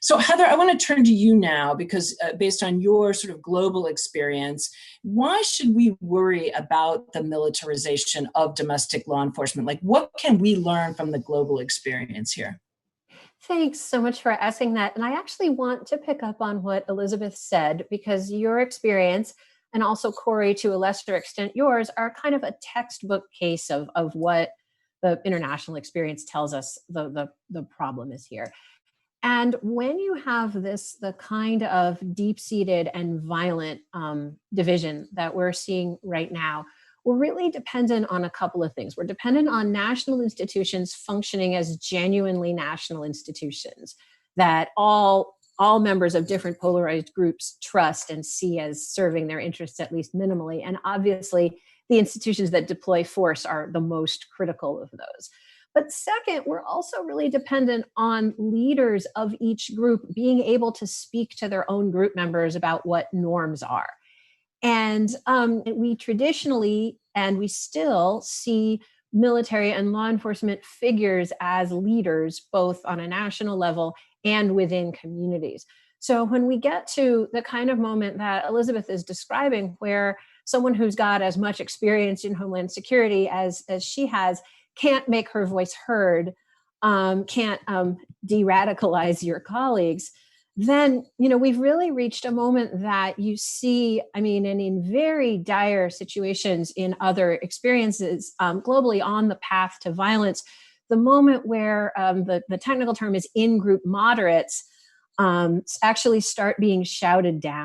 So Heather, I want to turn to you now because based on your sort of global experience, why should we worry about the militarization of domestic law enforcement? Like, what can we learn from the global experience here? Thanks so much for asking that. And I actually want to pick up on what Elizabeth said, because your experience, and also Corey, to a lesser extent yours, are kind of a textbook case of what the international experience tells us the problem is here. And when you have the kind of deep-seated and violent division that we're seeing right now, we're really dependent on a couple of things. We're dependent on national institutions functioning as genuinely national institutions that all members of different polarized groups trust and see as serving their interests, at least minimally. And obviously, the institutions that deploy force are the most critical of those. But second, we're also really dependent on leaders of each group being able to speak to their own group members about what norms are. And we traditionally, and we still see military and law enforcement figures as leaders, both on a national level and within communities. So when we get to the kind of moment that Elizabeth is describing, where someone who's got as much experience in Homeland Security as she has can't make her voice heard, can't de-radicalize your colleagues, then we've really reached a moment that you see, and in very dire situations in other experiences globally on the path to violence, the moment where the technical term is in-group moderates actually start being shouted down.